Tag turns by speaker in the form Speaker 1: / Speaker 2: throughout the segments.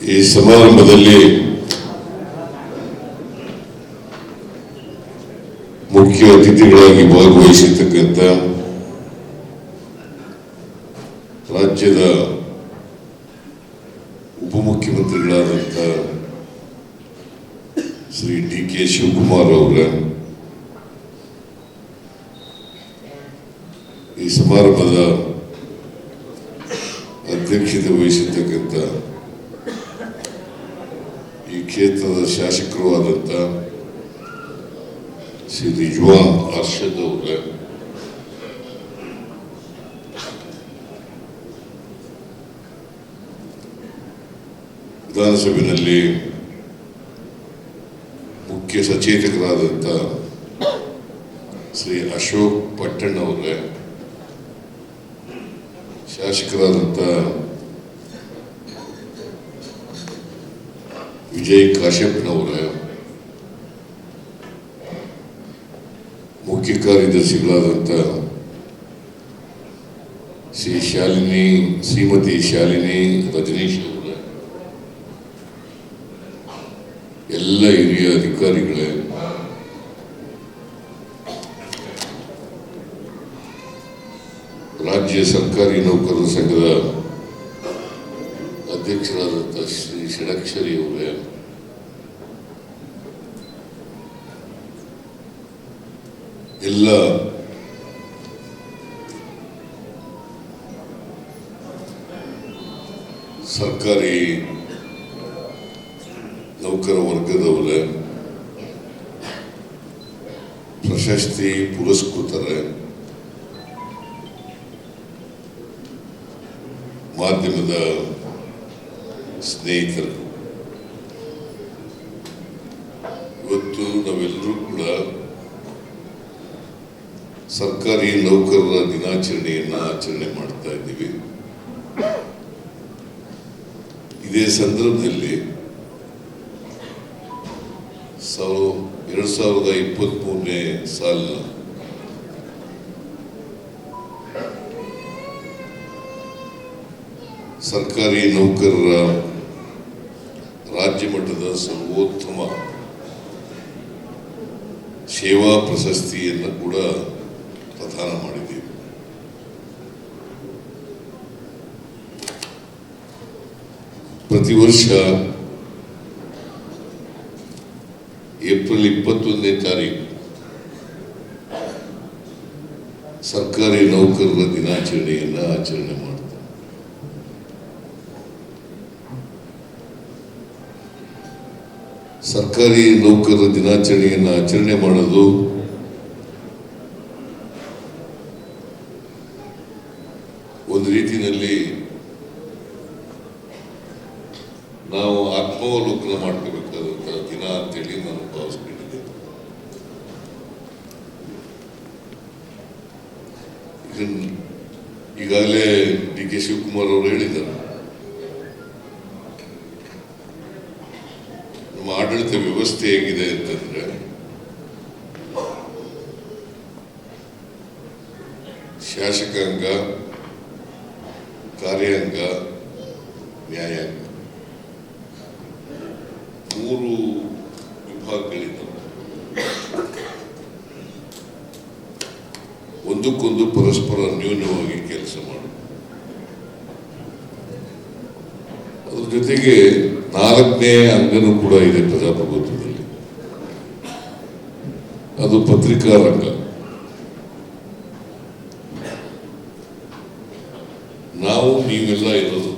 Speaker 1: ಈ ಸಮಾರಂಭದಲ್ಲಿ ಮುಖ್ಯ ಅತಿಥಿಗಳಾಗಿ ಭಾಗವಹಿಸಿರ್ತಕ್ಕಂಥ ರಾಜ್ಯದ ಉಪಮುಖ್ಯಮಂತ್ರಿಗಳಾದಂಥ ಶ್ರೀ ಡಿ.ಕೆ. ಶಿವಕುಮಾರ್ ಅವರ ಈ ಸಮಾರಂಭದ ಅಧ್ಯಕ್ಷತೆ ವಹಿಸಿರ್ತಕ್ಕಂಥ ಈ ಕ್ಷೇತ್ರದ ಶಾಸಕರು ಆದಂಥ ಶ್ರೀ ರಿಜ್ವಾನ್ ಅರ್ಷದ್ ಅವರ, ವಿಧಾನಸಭೆಯಲ್ಲಿ ಮುಖ್ಯ ಸಚೇತಕರಾದಂಥ ಶ್ರೀ ಅಶೋಕ್ ಪಟ್ಟಣ ಅವರ, ಶಾಸಕರಾದಂಥ ವಿಜಯ್ ಕಾಶ್ಯಪ್ನವರ, ಮುಖ್ಯ ಕಾರ್ಯದರ್ಶಿಗಳಾದಂಥ ಶ್ರೀಮತಿ ಶಾಲಿನಿ ರಜನೀಶ್ ಅವರ, ಎಲ್ಲ ಹಿರಿಯ ಅಧಿಕಾರಿಗಳೇ, ರಾಜ್ಯ ಸರ್ಕಾರಿ ನೌಕರರ ಸಂಘದ ಅಧ್ಯಕ್ಷರಾದಂಥ ಶ್ರೀ ಷಡಕ್ಷರಿ ಅವರೇ, ಎಲ್ಲ ಸರ್ಕಾರಿ ನೌಕರ ವರ್ಗದವರೇ, ಪ್ರಶಸ್ತಿ ಪುರಸ್ಕೃತರೇ, ಮಾಧ್ಯಮದ ಸ್ನೇಹಿತರು, ಇವತ್ತು ನಾವೆಲ್ಲರೂ ಕೂಡ ಸರ್ಕಾರಿ ನೌಕರರ ದಿನಾಚರಣೆಯನ್ನ ಆಚರಣೆ ಮಾಡ್ತಾ ಇದ್ದೀವಿ. ಇದೇ ಸಂದರ್ಭದಲ್ಲಿ 2023ನೇ ಸಾಲಿನ ಸರ್ಕಾರಿ ನೌಕರರ ರಾಜ್ಯ ಮಟ್ಟದ ಸರ್ವೋತ್ತಮ ಸೇವಾ ಪ್ರಶಸ್ತಿಯನ್ನು ಕೂಡ ಪ್ರದಾನ ಮಾಡಿದ್ದೀವಿ. ಪ್ರತಿ ವರ್ಷ ಏಪ್ರಿಲ್ 21ನೇ ತಾರೀಕು ಸರ್ಕಾರಿ ನೌಕರರ ದಿನಾಚರಣೆಯನ್ನು ಆಚರಣೆ ಮಾಡ್ತಾರೆ. ಸರ್ಕಾರಿ ನೌಕರರ ದಿನಾಚರಣೆಯನ್ನು ಆಚರಣೆ ಮಾಡೋದು ಒಂದು ರೀತಿಯಲ್ಲಿ ನಾವು ಆತ್ಮಾವಲೋಕನ ಮಾಡ್ಕೋಬೇಕಾದಂತಹ ದಿನ ಅಂತೇಳಿ ನಾನು ಭಾವಿಸ್ಕೊಂಡಿದ್ದೆ. ಈಗಾಗಲೇ ಡಿ.ಕೆ. ಶಿವಕುಮಾರ್ ಅವರು ಹೇಳಿದ್ದಾರೆ, ನಮ್ಮ ಆಡಳಿತ ವ್ಯವಸ್ಥೆ ಹೇಗಿದೆ ಅಂತಂದ್ರೆ ಶಾಸಕಾಂಗ, ಕಾರ್ಯಾಂಗ, ನ್ಯಾಯಾಂಗ, 3 ವಿಭಾಗಗಳಿದ್ದಾವೆ. ಒಂದಕ್ಕೊಂದು ಪರಸ್ಪರ ಅನ್ಯೋನ್ಯವಾಗಿ ಕೆಲಸ ಮಾಡುವುದು. ಅದ್ರ ಜೊತೆಗೆ 4ನೇ ಅಂಗನೂ ಕೂಡ ಇದೆ ಪ್ರಜಾಪ್ರಭುತ್ವದಲ್ಲಿ, ಅದು ಪತ್ರಿಕಾ ರಂಗ. ನಾವು ನೀವೆಲ್ಲ ಇರೋದು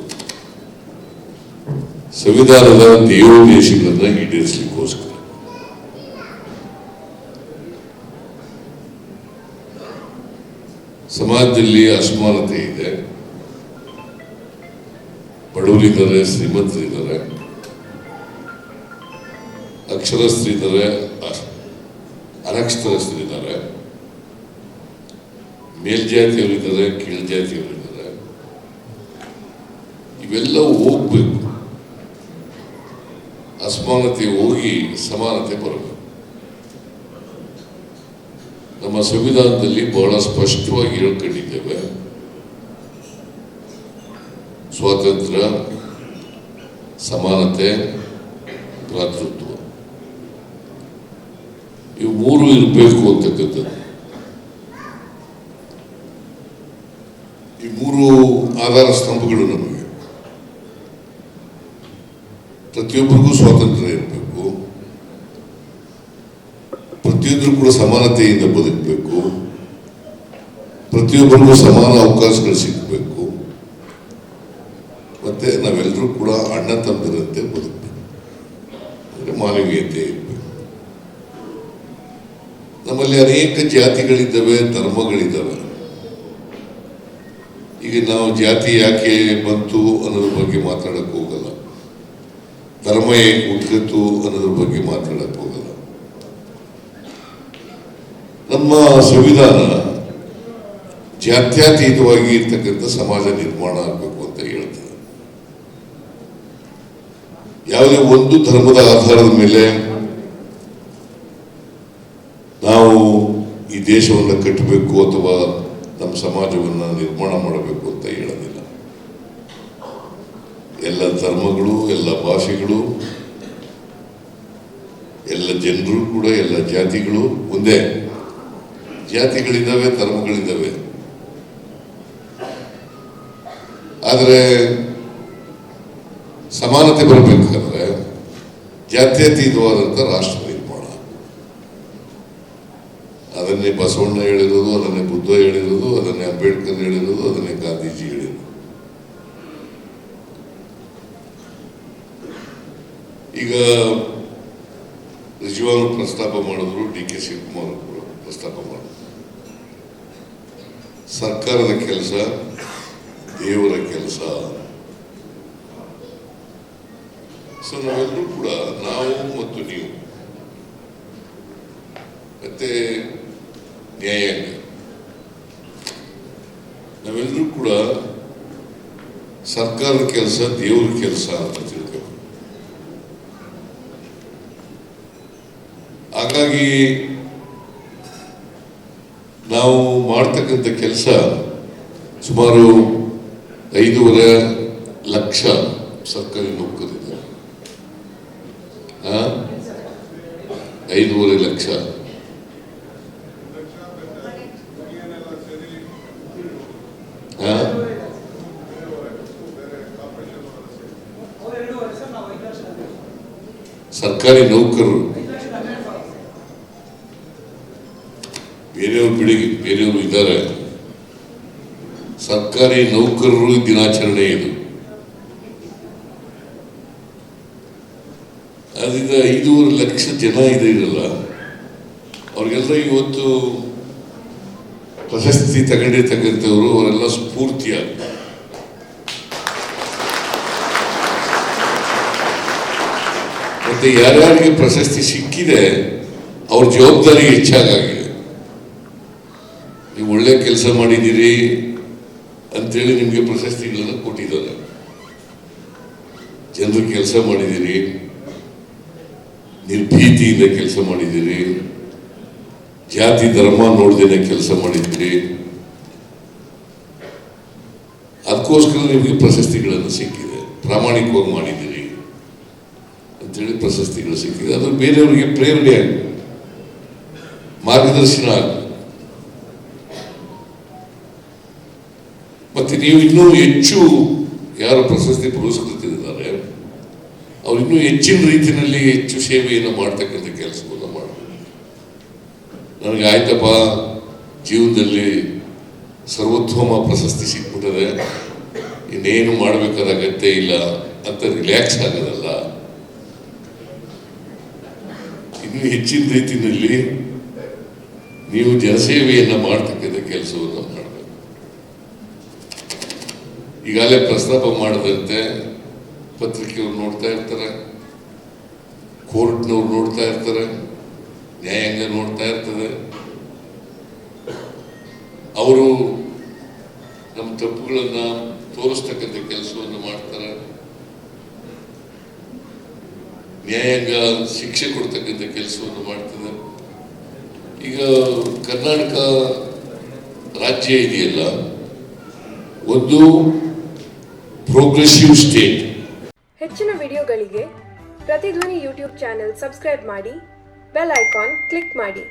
Speaker 1: ಸಂವಿಧಾನದ ದೇವೋದ್ದೇಶಗಳನ್ನ ಈಡೇರಿಸಲಿಕ್ಕೋಸ್ಕರ. ಸಮಾಜದಲ್ಲಿ ಅಸಮಾನತೆ ಇದೆ, ಬಡವರಿದ್ದಾರೆ, ಶ್ರೀಮಂತರಿದ್ದಾರೆ, ಅಕ್ಷರಸ್ಥರಿದ್ದಾರೆ, ಅನಕ್ಷರಸ್ಥರಿದ್ದಾರೆ, ಮೇಲ್ಜಾತಿಯವರಿದ್ದಾರೆ, ಕೀಳ್ಜಾತಿಯವರಿದ್ದಾರೆ. ಇವೆಲ್ಲವೂ ಹೋಗ್ಬೇಕು, ಅಸಮಾನತೆ ಹೋಗಿ ಸಮಾನತೆ ಬರಬೇಕು. ನಮ್ಮ ಸಂವಿಧಾನದಲ್ಲಿ ಬಹಳ ಸ್ಪಷ್ಟವಾಗಿ ಹೇಳ್ಕೊಂಡಿದ್ದೇವೆ, ಸ್ವಾತಂತ್ರ್ಯ, ಸಮಾನತೆ, ಭ್ರಾತೃತ್ವ, ಇವು ಮೂರು ಇರಬೇಕು ಅಂತಕ್ಕಂಥದ್ದು. ಈ ಮೂರು ಆಧಾರ ಸ್ತಂಭಗಳು ನಮಗೆ. ಪ್ರತಿಯೊಬ್ಬರಿಗೂ ಸ್ವಾತಂತ್ರ್ಯ ಇರಬೇಕು, ಪ್ರತಿಯೊಬ್ಬರು ಕೂಡ ಸಮಾನತೆಯಿಂದ ಬದುಕಬೇಕು, ಪ್ರತಿಯೊಬ್ಬರಿಗೂ ಸಮಾನ ಅವಕಾಶಗಳು ಸಿಗಬೇಕು, ಮತ್ತೆ ನಾವೆಲ್ಲರೂ ಕೂಡ ಅಣ್ಣ ತಮ್ಮಂದಿರಂತೆ ಬದುಕಬೇಕು, ಅಂದರೆ ಮಾನವೀಯತೆ ಇರಬೇಕು. ನಮ್ಮಲ್ಲಿ ಅನೇಕ ಜಾತಿಗಳಿದ್ದಾವೆ, ಧರ್ಮಗಳಿದ್ದಾವೆ. ಈಗ ನಾವು ಜಾತಿ ಯಾಕೆ ಬಂತು ಅನ್ನೋದ್ರ ಬಗ್ಗೆ ಮಾತಾಡಕ್ಕೆ ಹೋಗಲ್ಲ, ಧರ್ಮ ಹೇಗೆ ಹುಟ್ಟಿತು ಅನ್ನೋದ್ರ ಬಗ್ಗೆ ಮಾತಾಡಕ್ಕೆ ಹೋಗಲ್ಲ. ನಮ್ಮ ಸಂವಿಧಾನ ಜಾತ್ಯತೀತವಾಗಿ ಇರ್ತಕ್ಕಂಥ ಸಮಾಜ ನಿರ್ಮಾಣ ಆಗಬೇಕು ಅಂತ ಹೇಳ್ತದೆ. ಯಾವುದೇ ಒಂದು ಧರ್ಮದ ಆಧಾರದ ಮೇಲೆ ನಾವು ಈ ದೇಶವನ್ನು ಕಟ್ಟಬೇಕು ಅಥವಾ ನಮ್ಮ ಸಮಾಜವನ್ನು ನಿರ್ಮಾಣ ಮಾಡಬೇಕು ಅಂತ ಹೇಳೋದಿಲ್ಲ. ಎಲ್ಲ ಧರ್ಮಗಳು, ಎಲ್ಲ ಭಾಷೆಗಳು, ಎಲ್ಲ ಜನರು ಕೂಡ, ಎಲ್ಲ ಜಾತಿಗಳು ಒಂದೇ. ಜಾತಿಗಳಿದ್ದಾವೆ, ಧರ್ಮಗಳಿದ್ದಾವೆ, ಆದರೆ ಸಮಾನತೆ ಬರಬೇಕಾದ್ರೆ ಜಾತ್ಯತೀತವಾದಂಥ ರಾಷ್ಟ್ರ ನಿರ್ಮಾಣ. ಅದನ್ನೇ ಬಸವಣ್ಣ ಹೇಳಿರೋದು, ಅದನ್ನೇ ಬುದ್ಧ ಹೇಳಿರೋದು, ಅದನ್ನೇ ಅಂಬೇಡ್ಕರ್ ಹೇಳಿರೋದು, ಅದನ್ನೇ ಗಾಂಧೀಜಿ ಹೇಳಿರೋದು. ಈಗ ನಿಜವಾಗ್ಲೂ ಪ್ರಸ್ತಾಪ ಮಾಡಿದ್ರು, DK ಶಿವಕುಮಾರ್ ಕೂಡ ಪ್ರಸ್ತಾಪ ಮಾಡಿದ್ರು. ಸರ್ಕಾರದ ಕೆಲಸ, ದೇವರ ಕೆಲಸ. ಸೊ ನಾವೆಲ್ಲರೂ ಕೂಡ, ನಾವು ಮತ್ತು ನೀವು ಮತ್ತೆ ನ್ಯಾಯಾಂಗ, ನಾವೆಲ್ಲರೂ ಕೂಡ ಸರ್ಕಾರದ ಕೆಲಸ, ದೇವರ ಕೆಲಸ ಅಂತ ತಿಳ್ಬೇಕು. ಹಾಗಾಗಿ ನಾವು ಮಾಡ್ತಕ್ಕಂಥ ಕೆಲಸ ಸುಮಾರು 5.5 ಲಕ್ಷ ಸರ್ಕಾರಿ ನೌಕರರಿದ್ದಾರೆ. 5.5 ಲಕ್ಷ. ಸರ್ಕಾರಿ ನೌಕರರು, ಬೇರೆಯವರು ಬಿಡಿ, ಬೇರೆಯವರು ಇದ್ದಾರೆ. ಸರ್ಕಾರಿ ನೌಕರರು ದಿನಾಚರಣೆ ಇದು. ಅದರಿಂದ 5.5 ಲಕ್ಷ ಜನ ಇರಲ್ಲ, ಅವ್ರಿಗೆಲ್ಲ ಇವತ್ತು ಪ್ರಶಸ್ತಿ ತಗೊಂಡಿರ್ತಕ್ಕಂಥವ್ರು, ಅವರೆಲ್ಲ ಸ್ಫೂರ್ತಿಯಾಗಿ ಮತ್ತೆ ಯಾರ್ಯಾರಿಗೆ ಪ್ರಶಸ್ತಿ ಸಿಕ್ಕಿದೆ ಅವ್ರ ಜವಾಬ್ದಾರಿ ಹೆಚ್ಚಾಗಿದೆ. ನೀವು ಒಳ್ಳೆ ಕೆಲಸ ಮಾಡಿದ್ದೀರಿ ಅಂತೇಳಿ ನಿಮಗೆ ಪ್ರಶಸ್ತಿಗಳನ್ನು ಕೊಟ್ಟಿದ್ದಾರೆ. ಜನರು ಕೆಲಸ ಮಾಡಿದ್ದೀರಿ, ನಿರ್ಭೀತಿಯಿಂದ ಕೆಲಸ ಮಾಡಿದ್ದೀರಿ, ಜಾತಿ ಧರ್ಮ ನೋಡ್ದೇನೆ ಕೆಲಸ ಮಾಡಿದ್ದೀರಿ, ಅದಕ್ಕೋಸ್ಕರ ನಿಮಗೆ ಪ್ರಶಸ್ತಿಗಳನ್ನು ಸಿಕ್ಕಿದೆ. ಪ್ರಾಮಾಣಿಕವಾಗಿ ಮಾಡಿದ್ದೀರಿ ಅಂತೇಳಿ ಪ್ರಶಸ್ತಿಗಳು ಸಿಕ್ಕಿದೆ. ಅದು ಬೇರೆಯವರಿಗೆ ಪ್ರೇರಣೆ ಆಗಿದೆ, ಮಾರ್ಗದರ್ಶನ ಆಗಿದೆ. ಮತ್ತೆ ನೀವು ಇನ್ನೂ ಹೆಚ್ಚು ಯಾರು ಪ್ರಶಸ್ತಿ ಪುರಸ್ಕೃತರಿದ್ದಾರೆ ಅವ್ರು ಇನ್ನೂ ಹೆಚ್ಚಿನ ರೀತಿಯಲ್ಲಿ ಹೆಚ್ಚು ಸೇವೆಯನ್ನು ಮಾಡ್ತಕ್ಕಂಥ ಕೆಲಸವನ್ನು ಮಾಡಬೇಕು. ನನಗೆ ಆಯ್ತಪ್ಪ, ಜೀವನದಲ್ಲಿ ಸರ್ವೋತ್ತಮ ಪ್ರಶಸ್ತಿ ಸಿಕ್ಬಿಟ್ಟದೆ, ಇನ್ನೇನು ಮಾಡಬೇಕಾದ ಅಗತ್ಯ ಇಲ್ಲ ಅಂತ ರಿಲ್ಯಾಕ್ಸ್ ಆಗೋದಲ್ಲ. ಇನ್ನೂ ಹೆಚ್ಚಿನ ರೀತಿಯಲ್ಲಿ ನೀವು ಜನಸೇವೆಯನ್ನು ಮಾಡ್ತಕ್ಕಂಥ ಕೆಲಸವನ್ನು ಮಾಡಬೇಕು. ಈಗಾಗಲೇ ಪ್ರಸ್ತಾಪ ಮಾಡದಂತೆ ಪತ್ರಿಕೆಯವ್ರು ನೋಡ್ತಾ ಇರ್ತಾರೆ, ಕೋರ್ಟ್ನವ್ರು ನೋಡ್ತಾ ಇರ್ತಾರೆ, ನ್ಯಾಯಾಂಗ ನೋಡ್ತಾ ಇರ್ತದೆ. ಅವರು ನಮ್ಮ ತಪ್ಪುಗಳನ್ನು ತೋರಿಸ್ತಕ್ಕಂಥ ಕೆಲಸವನ್ನು ಮಾಡ್ತಾರೆ. ನ್ಯಾಯಾಂಗ ಶಿಕ್ಷೆ ಕೊಡ್ತಕ್ಕಂಥ ಕೆಲಸವನ್ನು ಮಾಡ್ತದೆ. ಈಗ ಕರ್ನಾಟಕ ರಾಜ್ಯ ಇದೆಯಲ್ಲ, ಒಂದು ಪ್ರೋಗ್ರೆಸಿವ್ ಸ್ಟೇಟ್.
Speaker 2: ಹೆಚ್ಚಿನ ವಿಡಿಯೋಗಳಿಗೆ ಪ್ರತಿಧ್ವನಿ ಯೂಟ್ಯೂಬ್ ಚಾನೆಲ್ ಸಬ್ಸ್ಕ್ರೈಬ್ ಮಾಡಿ, ಬೆಲ್ ಐಕಾನ್ ಕ್ಲಿಕ್ ಮಾಡಿ.